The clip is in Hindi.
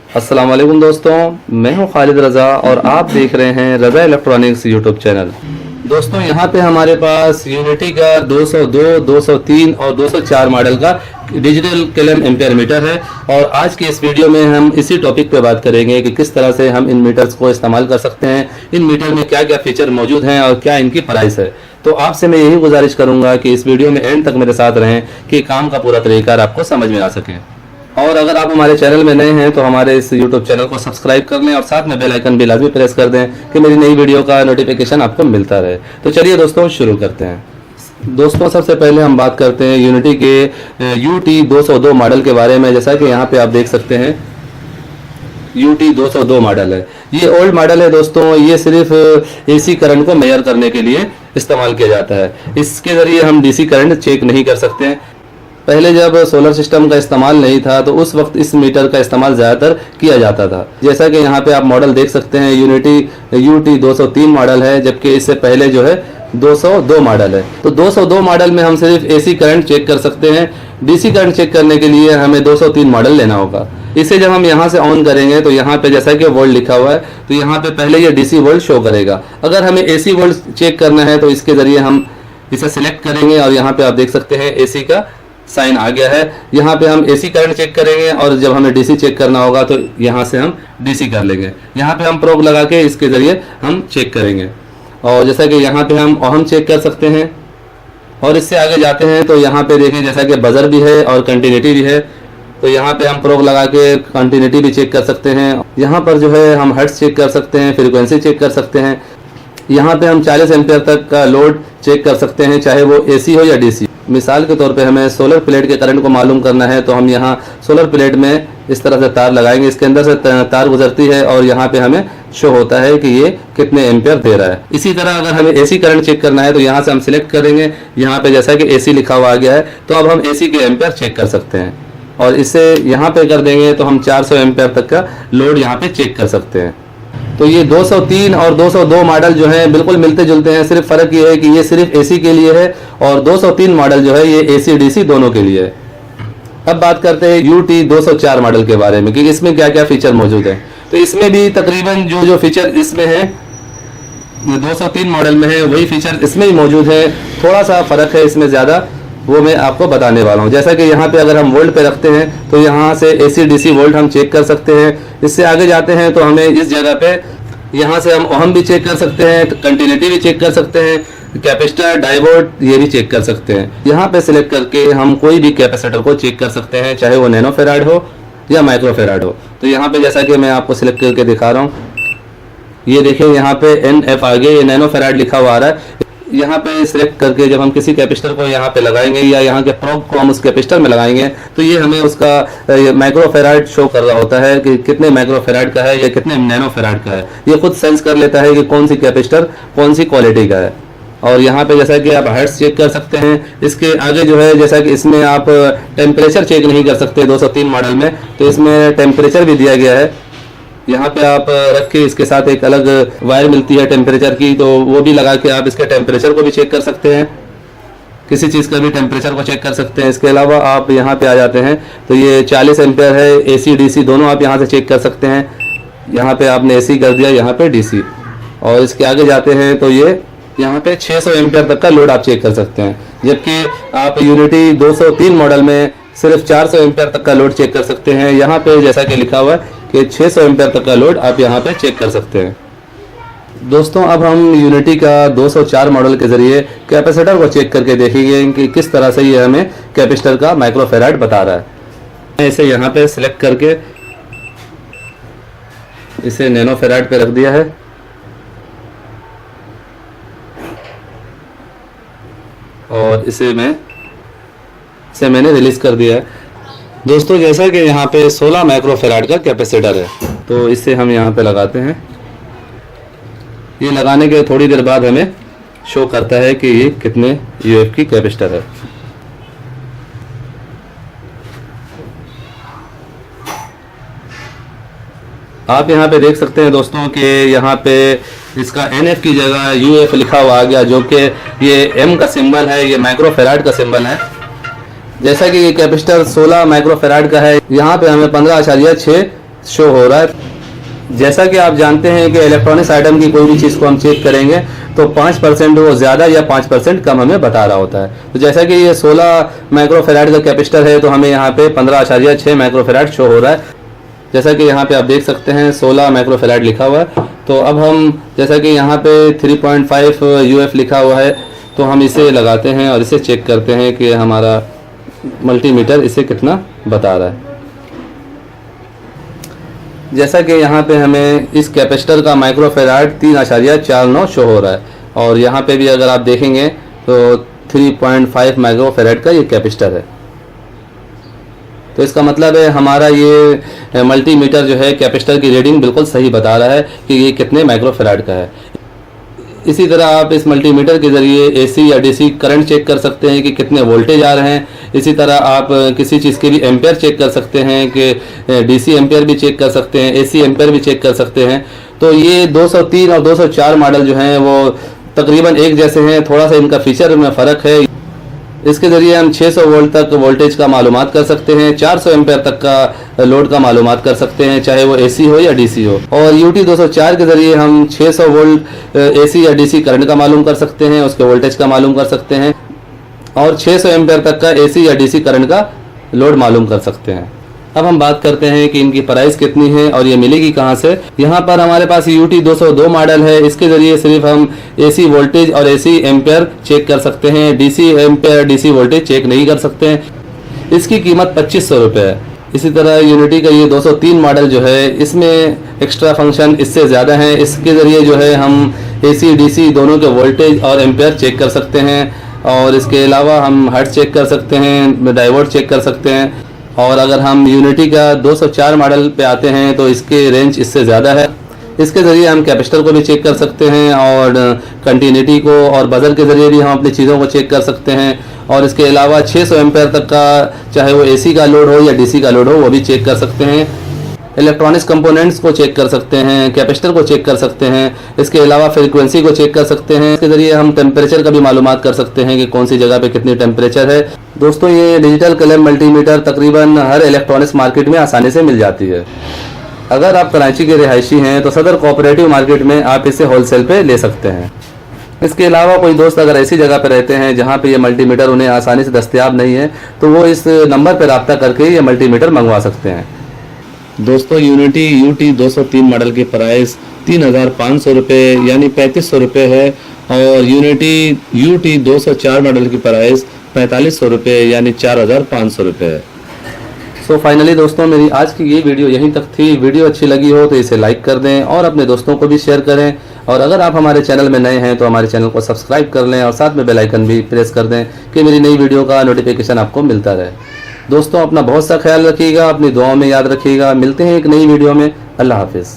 अस्सलाम वालेकुम दोस्तों, मैं हूं खालिद रज़ा और आप देख रहे हैं रज़ा इलेक्ट्रॉनिक्स यूट्यूब चैनल। दोस्तों यहाँ पे हमारे पास यूनिटी का 202, 203 और 204 मॉडल का डिजिटल किलन एम्पेयर मीटर है और आज के इस वीडियो में हम इसी टॉपिक पे बात करेंगे कि किस तरह से हम इन मीटर्स को इस्तेमाल कर सकते हैं, इन मीटर में क्या क्या फीचर मौजूद हैं और क्या इनकी प्राइस है। तो आपसे मैं यही गुजारिश करूंगा कि इस वीडियो में एंड तक मेरे साथ रहें कि काम का पूरा तरीका आपको समझ में आ सके। और अगर आप हमारे चैनल में नए हैं तो हमारे इस YouTube चैनल को सब्सक्राइब कर लें और साथ में बेल आइकन भी लाजमी प्रेस कर दें कि मेरी नई वीडियो का नोटिफिकेशन आपको मिलता रहे। तो चलिए दोस्तों शुरू करते हैं। दोस्तों सबसे पहले हम बात करते हैं यूनिटी के UT 202 मॉडल के बारे में। जैसा कि यहाँ पे आप देख सकते हैं UT 202 मॉडल है। ये ओल्ड मॉडल है दोस्तों, ये सिर्फ AC करंट को मेजर करने के लिए इस्तेमाल किया जाता है। इसके ज़रिए हम DC करंट चेक नहीं कर सकते हैं। पहले जब सोलर सिस्टम का इस्तेमाल नहीं था तो उस वक्त इस मीटर का इस्तेमाल ज़्यादातर किया जाता था। जैसा कि यहाँ पे आप मॉडल देख सकते हैं, यूनिटी UT 203 मॉडल है, जबकि इससे पहले जो है 202 मॉडल है। तो 202 मॉडल में हम सिर्फ AC करंट चेक कर सकते हैं। DC करंट चेक करने के लिए हमें 203 मॉडल लेना होगा। इसे जब हम यहाँ से ऑन करेंगे तो यहाँ पे जैसा कि वोल्ट लिखा हुआ है तो यहाँ पे पहले ये DC वोल्ट शो करेगा। अगर हमें AC वोल्ट चेक करना है तो इसके ज़रिए हम इसे सिलेक्ट करेंगे और यहाँ पे आप देख सकते हैं AC का साइन आ गया है। यहाँ पे हम AC करंट चेक करेंगे और जब हमें DC चेक करना होगा तो यहाँ से हम DC कर लेंगे। यहाँ पे हम प्रोब लगा के इसके ज़रिए हम चेक करेंगे। और जैसा कि यहाँ पे हम ओहम चेक कर सकते हैं और इससे आगे जाते हैं तो यहाँ पे देखें जैसा कि बजर भी है और कंटिन्यूटी भी है। तो यहाँ पे हम प्रोब लगा के कंटिन्यूटी भी चेक कर सकते हैं। यहाँ पर जो है हम हर्ट्ज चेक कर सकते हैं, फ्रीक्वेंसी चेक कर सकते हैं। यहाँ पे हम 40 एम्पेयर तक का लोड चेक कर सकते हैं, चाहे वो AC हो या DC। मिसाल के तौर पे हमें सोलर प्लेट के करंट को मालूम करना है तो हम यहाँ सोलर प्लेट में इस तरह से तार लगाएंगे, इसके अंदर से तार गुजरती है और यहाँ पे हमें शो होता है कि ये कितने एम्पेयर दे रहा है। इसी तरह अगर हमें AC करंट चेक करना है तो यहाँ से हम सिलेक्ट करेंगे। यहाँ पे जैसा कि AC लिखा हुआ आ गया है तो अब हम AC के एम्पेयर चेक कर सकते हैं और इसे यहाँ पे कर देंगे तो हम 400 एम्पेयर तक का लोड यहाँ पे चेक कर सकते हैं। तो ये 203 और 202 मॉडल जो है बिल्कुल मिलते जुलते हैं, सिर्फ फ़र्क ये है कि ये सिर्फ AC के लिए है और 203 मॉडल जो है ये AC DC दोनों के लिए है। अब बात करते हैं UT 204 मॉडल के बारे में कि इसमें क्या क्या फीचर मौजूद है। तो इसमें भी तकरीबन जो फीचर इसमें है 203 मॉडल में है वही फीचर इसमें भी मौजूद है। थोड़ा सा फ़र्क है इसमें ज़्यादा, वो मैं आपको बताने वाला हूँ। जैसा कि यहाँ पे अगर हम वोल्ट पे रखते हैं तो यहाँ से AC DC वोल्ट हम चेक कर सकते हैं। इससे आगे जाते हैं तो हमें इस जगह पे यहाँ से हम ओहम भी चेक कर सकते हैं, कंटिन्यूटी भी चेक कर सकते हैं, कैपेसिटर डायोड ये भी चेक कर सकते हैं। यहाँ पे सिलेक्ट करके हम कोई भी कैपेसिटर को चेक कर सकते हैं, चाहे वो नैनो फेराड हो या माइक्रो फेराड हो। तो यहाँ पे जैसा कि मैं आपको सिलेक्ट करके दिखा रहा हूँ, ये देखें यहाँ पे NF आगे ये नैनो फेराड लिखा हुआ आ रहा है। यहाँ पे सिलेक्ट करके जब हम किसी कैपेसिटर को यहाँ पे लगाएंगे या यहाँ के प्रोब को हम उस कैपेसिटर में लगाएंगे तो ये हमें उसका माइक्रोफेराड शो कर रहा होता है कि कितने माइक्रोफेराड का है या कितने नैनोफेराड का है। ये खुद सेंस कर लेता है कि कौन सी कैपेसिटर कौन सी क्वालिटी का है। और यहाँ पे जैसा कि आप हर्ट्ज चेक कर सकते हैं। इसके आगे जो है जैसा कि इसमें आप टेम्परेचर चेक नहीं कर सकते 203 मॉडल में, तो इसमें टेम्परेचर भी दिया गया है। यहाँ पे आप रख के इसके साथ एक अलग वायर मिलती है टेम्परेचर की, तो वो भी लगा के आप इसके टेम्परेचर को भी चेक कर सकते हैं, किसी चीज़ का भी टेम्परेचर को चेक कर सकते हैं। इसके अलावा आप यहाँ पे आ जाते हैं तो ये 40 एम्पेयर है, AC DC दोनों आप यहाँ से चेक कर सकते हैं। यहाँ पे आपने AC कर दिया, यहाँ पे DC। और इसके आगे जाते हैं तो ये यहाँ पे 600 एम्पेयर तक का लोड आप चेक कर सकते हैं, जबकि आप यूनिटी 203 मॉडल में सिर्फ 400 एम्पेयर तक का लोड चेक कर सकते हैं। यहाँ पे जैसा कि लिखा हुआ है कि 600 एम्पेयर तक का लोड आप यहाँ पे चेक कर सकते हैं। दोस्तों अब हम यूनिटी का 204 मॉडल के ज़रिए कैपेसिटर को चेक करके देखेंगे कि किस तरह से ये हमें कैपेसिटर का माइक्रोफेराड बता रहा है। मैं इसे यहाँ पे सिलेक्ट करके इसे नैनोफेराड पे रख दिया है और इसे मैंने रिलीज कर दिया है। दोस्तों जैसा कि यहाँ पे 16 माइक्रोफेराड का कैपेसिटर है तो इसे हम यहाँ पे लगाते हैं। ये लगाने के थोड़ी देर बाद हमें शो करता है कि ये कितने UF की कैपेसिटर है। आप यहाँ पे देख सकते हैं दोस्तों कि यहाँ पे इसका NF की जगह UF लिखा हुआ आ गया, जो कि ये M का सिंबल है, ये माइक्रोफेराड का सिंबल है। जैसा कि ये कैपेसिटर 16 माइक्रोफेराड का है, यहाँ पे हमें 15.6 शो हो रहा है। जैसा कि आप जानते हैं कि इलेक्ट्रॉनिक्स आइटम की कोई भी चीज़ को हम चेक करेंगे तो 5% वो ज़्यादा या 5% कम हमें बता रहा होता है। तो जैसा कि ये 16 माइक्रोफेराड का कैपेसिटर है तो हमें यहाँ पे 15.6 माइक्रोफेराड शो हो रहा है। जैसा कि यहाँ पे आप देख सकते हैं 16 माइक्रोफेराड लिखा हुआ है। तो अब हम जैसा कि यहाँ पे 3.5 UF लिखा हुआ है तो हम इसे लगाते हैं और इसे चेक करते हैं कि हमारा मल्टीमीटर इसे कितना बता रहा है। जैसा कि यहाँ पे हमें इस कैपेसिटर का माइक्रोफेराड 3.49 शो हो रहा है और यहाँ पे भी अगर आप देखेंगे तो 3.5 माइक्रोफेराड का ये कैपेसिटर है। तो इसका मतलब है हमारा ये मल्टीमीटर जो है कैपेसिटर की रीडिंग बिल्कुल सही बता रहा है कि ये कितने माइक्रोफेराड का है। इसी तरह आप इस मल्टीमीटर के ज़रिए AC या DC करंट चेक कर सकते हैं कि कितने वोल्टेज आ रहे हैं। इसी तरह आप किसी चीज़ के भी एम्पेयर चेक कर सकते हैं कि DC एम्पेयर भी चेक कर सकते हैं, AC एम्पेयर भी चेक कर सकते हैं। तो ये 203 और 204 मॉडल जो हैं वो तकरीबन एक जैसे हैं, थोड़ा सा इनका फीचर में फ़र्क है। इसके ज़रिए हम 600 वोल्ट तक वोल्टेज का मालूमात कर सकते हैं, 400 एम्पेयर तक का लोड का मालूमात कर सकते हैं, चाहे वो AC हो या DC हो। और UT 204 के ज़रिए हम 600 वोल्ट AC या DC करंट का मालूम कर सकते हैं, उसके वोल्टेज का मालूम कर सकते हैं और 600 एम्पेयर तक का AC या DC करंट का लोड मालूम कर सकते हैं। अब हम बात करते हैं कि इनकी प्राइस कितनी है और ये मिलेगी कहाँ से। यहाँ पर हमारे पास UT 202 मॉडल है। इसके ज़रिए सिर्फ हम AC वोल्टेज और AC एम्पेयर चेक कर सकते हैं, DC ampere DC voltage check नहीं कर सकते हैं। इसकी कीमत 2500 रुपये है। इसी तरह यूनिटी का ये 203 मॉडल जो है इसमें एक्स्ट्रा फंक्शन इससे ज़्यादा हैं। इसके ज़रिए जो है हम AC DC दोनों के वोल्टेज और एम्पेयर चेक कर सकते हैं और इसके अलावा हम हर्ट्ज चेक कर सकते हैं, डायोड चेक कर सकते हैं। और अगर हम यूनिटी का 204 मॉडल पे आते हैं तो इसके रेंज इससे ज़्यादा है। इसके ज़रिए हम कैपेसिटर को भी चेक कर सकते हैं और कंटिन्यूटी को और बजर के ज़रिए भी हम अपनी चीज़ों को चेक कर सकते हैं। और इसके अलावा 600 एम्पेयर तक का चाहे वो AC का लोड हो या DC का लोड हो वो भी चेक कर सकते हैं। इलेक्ट्रॉनिक्स कंपोनेंट्स को चेक कर सकते हैं, कैपेसिटर को चेक कर सकते हैं। इसके अलावा फ्रीक्वेंसी को चेक कर सकते हैं। इसके ज़रिए हम टेम्परेचर का भी मालूमात कर सकते हैं कि कौन सी जगह पे कितनी टेम्परेचर है। दोस्तों ये डिजिटल कलम मल्टीमीटर तकरीबन हर इलेक्ट्रॉनिक्स मार्केट में आसानी से मिल जाती है। अगर आप कराची के रिहायशी हैं तो सदर कोऑपरेटिव मार्केट में आप इसे होलसेल पे ले सकते हैं। इसके अलावा कोई दोस्त अगर ऐसी जगह पर रहते हैं जहाँ पे ये मल्टीमीटर उन्हें आसानी से दस्तयाब नहीं है तो वो इस नंबर पर रब्ता करके ये मल्टीमीटर मंगवा सकते हैं। दोस्तों यूनिटी UT 203 मॉडल की प्राइस 3500 रुपये यानी 3500 रुपये है और यूनिटी UT 204 मॉडल की प्राइस 4500 रुपये यानी 4500 रुपये है। सो फाइनली दोस्तों मेरी आज की ये वीडियो यहीं तक थी। वीडियो अच्छी लगी हो तो इसे लाइक कर दें और अपने दोस्तों को भी शेयर करें। और अगर आप हमारे चैनल में नए हैं तो हमारे चैनल को सब्सक्राइब कर लें और साथ में बेल आइकन भी प्रेस कर दें कि मेरी नई वीडियो का नोटिफिकेशन आपको मिलता रहे। दोस्तों अपना बहुत सा ख्याल रखिएगा, अपनी दुआओं में याद रखिएगा। मिलते हैं एक नई वीडियो में। अल्लाह हाफिज़।